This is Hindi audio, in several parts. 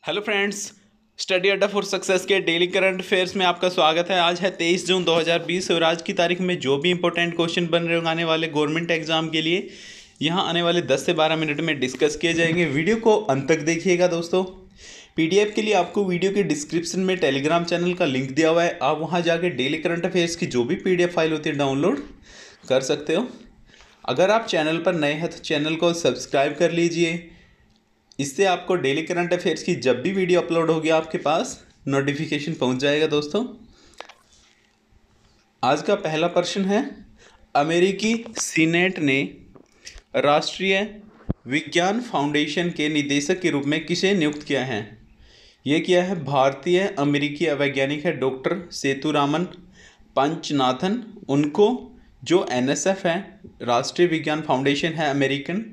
हेलो फ्रेंड्स, स्टडी अड्डा फॉर सक्सेस के डेली करंट अफेयर्स में आपका स्वागत है। आज है 23 जून 2020 और आज की तारीख में जो भी इंपॉर्टेंट क्वेश्चन बन रहे होंगे आने वाले गवर्नमेंट एग्जाम के लिए यहाँ आने वाले 10 से 12 मिनट में डिस्कस किए जाएंगे। वीडियो को अंत तक देखिएगा दोस्तों। पीडीएफ के लिए आपको वीडियो के डिस्क्रिप्शन में टेलीग्राम चैनल का लिंक दिया हुआ है, आप वहाँ जाके डेली करंट अफेयर्स की जो भी पीडीएफ फाइल होती है डाउनलोड कर सकते हो। अगर आप चैनल पर नए हैं तो चैनल को सब्सक्राइब कर लीजिए, इससे आपको डेली करंट अफेयर्स की जब भी वीडियो अपलोड होगी आपके पास नोटिफिकेशन पहुंच जाएगा। दोस्तों, आज का पहला प्रश्न है, अमेरिकी सीनेट ने राष्ट्रीय विज्ञान फाउंडेशन के निदेशक के रूप में किसे नियुक्त किया है? ये किया है भारतीय अमेरिकी वैज्ञानिक है डॉक्टर सेतुरामन पंचनाथन। उनको जो एनएसएफ है, राष्ट्रीय विज्ञान फाउंडेशन है अमेरिकन,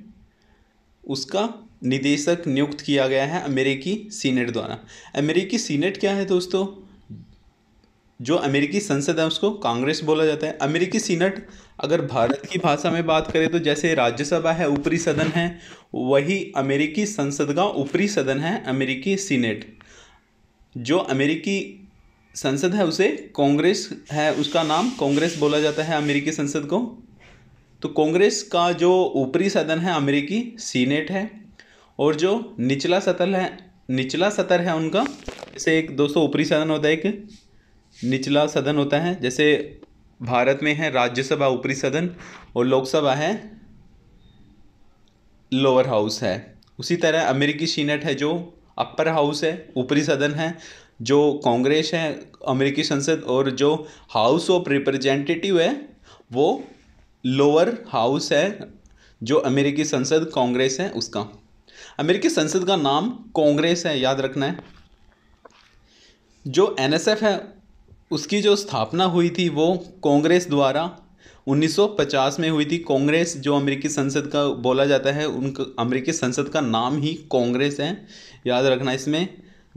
उसका निदेशक नियुक्त किया गया है अमेरिकी सीनेट द्वारा। अमेरिकी सीनेट क्या है दोस्तों? जो अमेरिकी संसद है उसको कांग्रेस बोला जाता है। अमेरिकी सीनेट अगर भारत की भाषा में बात करें तो जैसे राज्यसभा है ऊपरी सदन है, वही अमेरिकी संसद का ऊपरी सदन है अमेरिकी सीनेट। जो अमेरिकी संसद है उसे कांग्रेस है, उसका नाम कांग्रेस बोला जाता है अमेरिकी संसद को। तो कांग्रेस का जो ऊपरी सदन है अमेरिकी सीनेट है, और जो निचला सतर है उनका, जैसे एक दोस्तों ऊपरी सदन होता है, एक निचला सदन होता है। जैसे भारत में है राज्यसभा ऊपरी सदन और लोकसभा है लोअर हाउस है। उसी तरह अमेरिकी सीनेट है जो अपर हाउस है, ऊपरी सदन है। जो कांग्रेस है अमेरिकी संसद, और जो हाउस ऑफ रिप्रेजेंटेटिव है वो लोअर हाउस है। जो अमेरिकी संसद कांग्रेस है उसका, अमेरिकी संसद का नाम कांग्रेस है, याद रखना है। जो एनएसएफ है उसकी जो स्थापना हुई थी वो कांग्रेस द्वारा 1950 में हुई थी। कांग्रेस जो अमेरिकी संसद का बोला जाता है, उनका अमेरिकी संसद का नाम ही कांग्रेस है, याद रखना, इसमें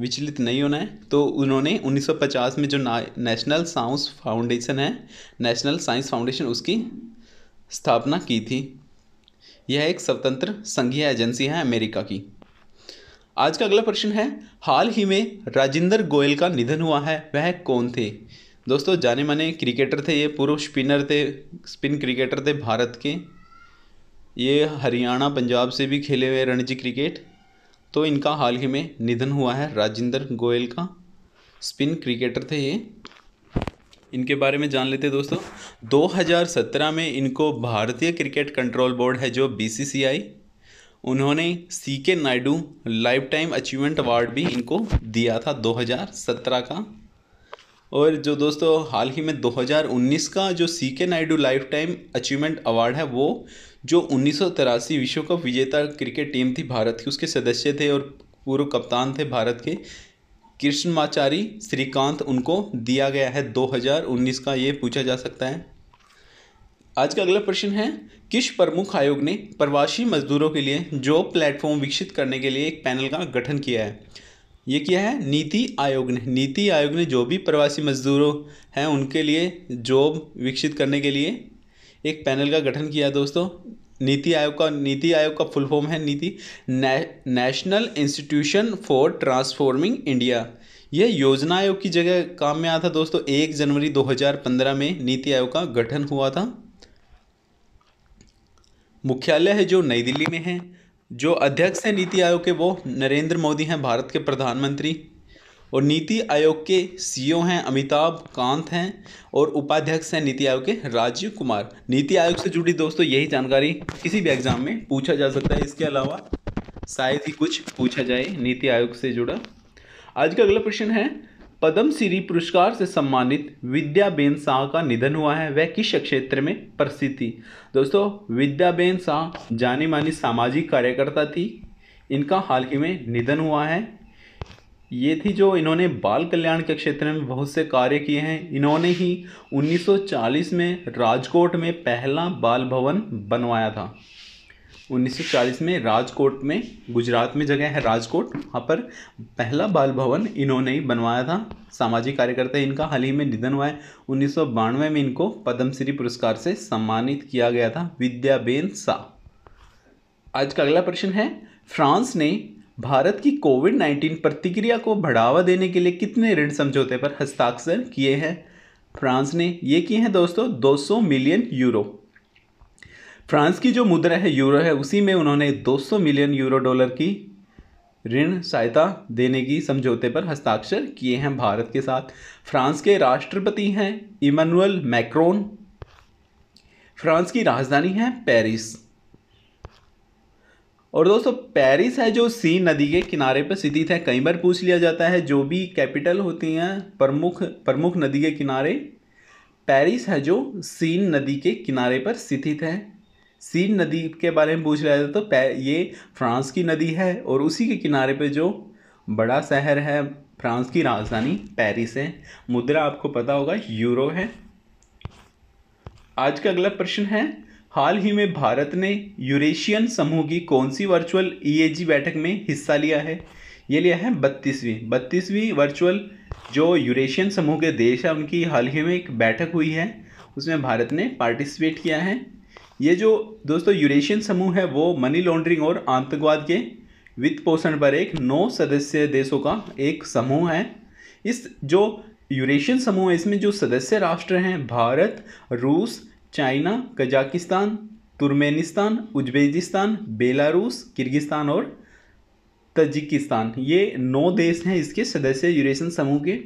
विचलित नहीं होना है। तो उन्होंने 1950 में जो नेशनल साइंस फाउंडेशन है, नेशनल साइंस फाउंडेशन, उसकी स्थापना की थी। यह एक स्वतंत्र संघीय एजेंसी है अमेरिका की। आज का अगला प्रश्न है, हाल ही में राजेंद्र गोयल का निधन हुआ है, वह कौन थे? दोस्तों, जाने माने क्रिकेटर थे, ये पूर्व स्पिनर थे, स्पिन क्रिकेटर थे भारत के। ये हरियाणा पंजाब से भी खेले हुए रणजी क्रिकेट। तो इनका हाल ही में निधन हुआ है, राजेंद्र गोयल का, स्पिन क्रिकेटर थे ये। इनके बारे में जान लेते हैं दोस्तों। 2017 में इनको भारतीय क्रिकेट कंट्रोल बोर्ड है जो बीसीसीआई, उन्होंने CK Nayudu lifetime achievement award भी इनको दिया था 2017 का। और जो दोस्तों हाल ही में 2019 का जो CK Nayudu lifetime achievement award है, वो जो 1983 विश्व कप विजेता क्रिकेट टीम थी भारत की, उसके सदस्य थे और पूर्व कप्तान थे भारत के कृष्णमाचारी श्रीकांत, उनको दिया गया है 2019 का, ये पूछा जा सकता है। आज का अगला प्रश्न है, किस प्रमुख आयोग ने प्रवासी मजदूरों के लिए जॉब प्लेटफॉर्म विकसित करने के लिए एक पैनल का गठन किया है? ये किया है नीति आयोग ने। नीति आयोग ने जो भी प्रवासी मजदूरों हैं उनके लिए जॉब विकसित करने के लिए एक पैनल का गठन किया है दोस्तों। नीति आयोग का फुल फॉर्म है national institution for transforming India. यह योजना आयोग की जगह काम में आया था दोस्तों। 1 जनवरी 2015 में नीति आयोग का गठन हुआ था। मुख्यालय है जो नई दिल्ली में है। जो अध्यक्ष है नीति आयोग के वो नरेंद्र मोदी हैं, भारत के प्रधानमंत्री। और नीति आयोग के सीईओ हैं अमिताभ कांत हैं, और उपाध्यक्ष हैं नीति आयोग के राजीव कुमार। नीति आयोग से जुड़ी दोस्तों यही जानकारी किसी भी एग्जाम में पूछा जा सकता है, इसके अलावा शायद ही कुछ पूछा जाए नीति आयोग से जुड़ा। आज का अगला प्रश्न है, पद्मश्री पुरस्कार से सम्मानित विद्याबेन शाह का निधन हुआ है, वह किस क्षेत्र में प्रसिद्ध थी? दोस्तों, विद्याबेन शाह जानी मानी सामाजिक कार्यकर्ता थी, इनका हाल ही में निधन हुआ है। ये थी जो इन्होंने बाल कल्याण के क्षेत्र में बहुत से कार्य किए हैं। इन्होंने ही 1940 में राजकोट में पहला बाल भवन बनवाया था। 1940 में राजकोट में, गुजरात में जगह है राजकोट, वहाँ पर पहला बाल भवन इन्होंने ही बनवाया था। सामाजिक कार्यकर्ता इनका हाल ही में निधन हुआ है। 1992 में इनको पद्मश्री पुरस्कार से सम्मानित किया गया था, विद्याबेन शाह। आज का अगला प्रश्न है, फ्रांस ने भारत की कोविड-19 प्रतिक्रिया को बढ़ावा देने के लिए कितने ऋण समझौते पर हस्ताक्षर किए हैं फ्रांस ने? ये किए हैं दोस्तों 200 मिलियन यूरो। फ्रांस की जो मुद्रा है यूरो है, उसी में उन्होंने 200 मिलियन यूरो डॉलर की ऋण सहायता देने की समझौते पर हस्ताक्षर किए हैं भारत के साथ। फ्रांस के राष्ट्रपति हैं इमैनुअल मैक्रोन। फ्रांस की राजधानी है पेरिस। और दोस्तों पेरिस है जो सीन नदी के किनारे पर स्थित है। कई बार पूछ लिया जाता है जो भी कैपिटल होती हैं प्रमुख नदी के किनारे, पेरिस है जो सीन नदी के किनारे पर स्थित है। सीन नदी के बारे में पूछ लिया जाता तो ये फ्रांस की नदी है और उसी के किनारे पे जो बड़ा शहर है फ्रांस की राजधानी पेरिस है। मुद्रा आपको पता होगा यूरो है। आज का अगला प्रश्न है, हाल ही में भारत ने यूरेशियन समूह की कौन सी वर्चुअल EAG बैठक में हिस्सा लिया है? ये लिया है 32वीं वर्चुअल जो यूरेशियन समूह के देश है उनकी हाल ही में एक बैठक हुई है, उसमें भारत ने पार्टिसिपेट किया है। ये जो दोस्तों यूरेशियन समूह है वो मनी लॉन्ड्रिंग और आतंकवाद के वित्त पोषण पर एक 9 सदस्य देशों का एक समूह है। इस जो यूरेशियन समूह है इसमें जो सदस्य राष्ट्र हैं भारत, रूस, China, Kazakhstan, Turkmenistan, Uzbekistan, Belarus, Kyrgyzstan और तजिकिस्तान, ये 9 देश हैं इसके सदस्य यूरेशियन समूह के।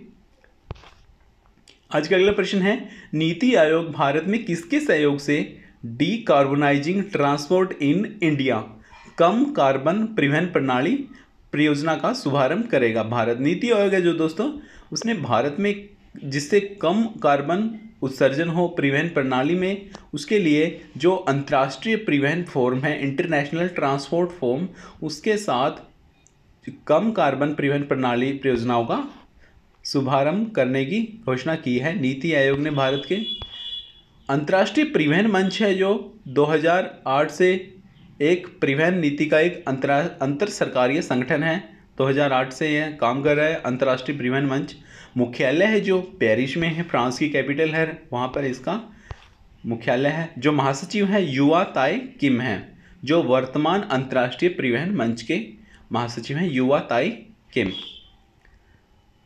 आज का अगला प्रश्न है, नीति आयोग भारत में किसके सहयोग से decarbonising transport in India come carbon परिवहन प्रणाली परियोजना का शुभारंभ करेगा? भारत नीति आयोग है जो दोस्तों उसने भारत में जिससे कम कार्बन उत्सर्जन हो परिवहन प्रणाली में, उसके लिए जो अंतर्राष्ट्रीय परिवहन फोरम है इंटरनेशनल ट्रांसपोर्ट फोरम, उसके साथ कम कार्बन परिवहन प्रणाली परियोजनाओं का शुभारंभ करने की घोषणा की है नीति आयोग ने। भारत के अंतर्राष्ट्रीय परिवहन मंच है जो 2008 से एक परिवहन नीति का एक अंतर सरकारीय संगठन है। 2008 से यह काम कर रहा है अंतर्राष्ट्रीय परिवहन मंच। मुख्यालय है जो पेरिस में है, फ्रांस की कैपिटल है, वहाँ पर इसका मुख्यालय है। जो महासचिव है युवा ताई किम है, जो वर्तमान अंतर्राष्ट्रीय परिवहन मंच के महासचिव हैं युवा ताई किम।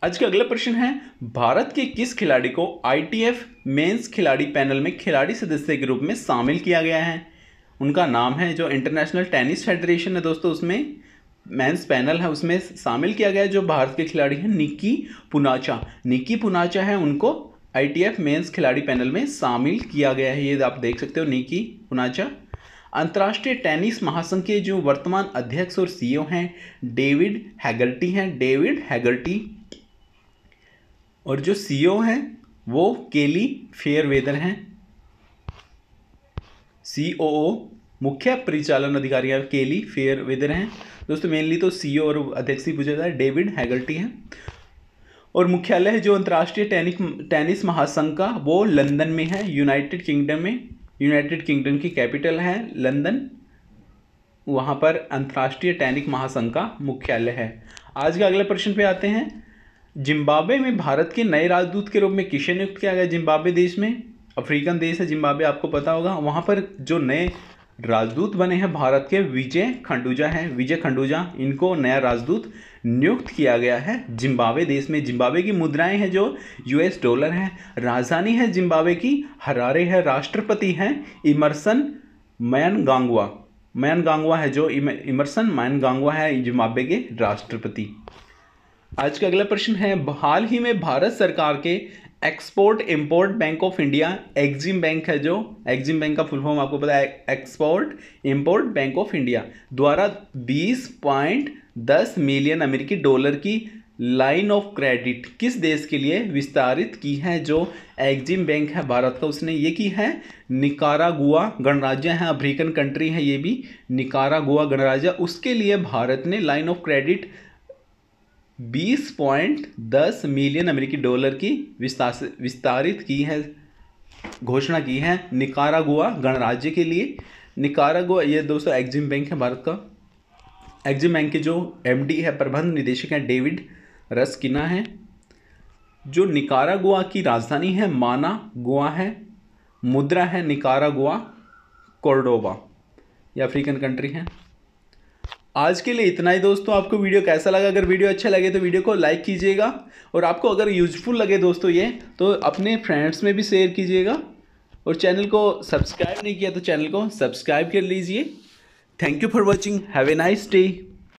आज का अगला प्रश्न है, भारत के किस खिलाड़ी को ITF मेंस खिलाड़ी पैनल में खिलाड़ी सदस्य के रूप में शामिल किया गया है? उनका नाम है जो इंटरनेशनल टेनिस फेडरेशन है दोस्तों उसमें मेंस पैनल है उसमें शामिल किया गया है जो भारत के खिलाड़ी हैं निक्की पूनाचा है, उनको ITF मेंस खिलाड़ी पैनल में शामिल किया गया है। ये आप देख सकते हो निक्की पूनाचा। अंतर्राष्ट्रीय टेनिस महासंघ के जो वर्तमान अध्यक्ष और CEO हैं डेविड हैगर्टी और जो CEO हैं वो केली फेयरवेदर हैं। COO मुख्य परिचालन अधिकारी केली फेयरवेदर हैं दोस्तों। मेनली तो CEO और अध्यक्ष ही पूछा जाता है, डेविड हैगर्टी हैं। और मुख्यालय है जो अंतर्राष्ट्रीय टेनिस महासंघ का वो लंदन में है, यूनाइटेड किंगडम की कैपिटल है लंदन, वहाँ पर अंतर्राष्ट्रीय टेनिस महासंघ का मुख्यालय है। आज का अगले प्रश्न पे आते हैं, जिम्बाब्वे में भारत के नए राजदूत के रूप में किसे नियुक्त किया गया? जिम्बाब्वे देश में अफ्रीकन देश है जिम्बाब्वे, आपको पता होगा। वहाँ पर जो नए राजदूत बने हैं भारत के विजय खंडूजा, इनको नया राजदूत नियुक्त किया गया है जिम्बाब्वे देश में। जिम्बाब्वे की मुद्राएं हैं जो US डॉलर है। राजधानी है जिम्बाब्वे की हरारे है। राष्ट्रपति हैं इमरसन मनंगाग्वा है जो इमरसन मनंगाग्वा है जिम्बाब्वे के राष्ट्रपति। आज का अगला प्रश्न है, हाल ही में भारत सरकार के export import bank of India EXIM bank है जो एग्जिम बैंक का फुल फॉर्म आपको पता है export import bank of India द्वारा 20.10 मिलियन अमेरिकी डॉलर की लाइन ऑफ क्रेडिट किस देश के लिए विस्तारित की है? जो एग्जिम बैंक है भारत का उसने ये की है निकारागुआ गणराज्य है, अफ्रीकन कंट्री है ये भी, निकारागुआ गणराज्य, उसके लिए भारत ने लाइन ऑफ क्रेडिट 20.10 मिलियन अमेरिकी डॉलर की विस्तारित की है, घोषणा की है निकारागुआ गणराज्य के लिए। निकारागुआ ये दोस्तों एग्जिम बैंक है भारत का। एग्जिम बैंक के जो MD है प्रबंध निदेशक है डेविड रस्किना है। जो निकारागुआ की राजधानी है मानागुआ है। मुद्रा है निकारागुआ कॉर्डोबा, ये अफ्रीकन कंट्री है। आज के लिए इतना ही दोस्तों। आपको वीडियो कैसा लगा? अगर वीडियो अच्छा लगे तो वीडियो को लाइक कीजिएगा, और आपको अगर यूजफुल लगे दोस्तों ये, तो अपने फ्रेंड्स में भी शेयर कीजिएगा, और चैनल को सब्सक्राइब नहीं किया तो चैनल को सब्सक्राइब कर लीजिए। Thank you for watching, have a nice day.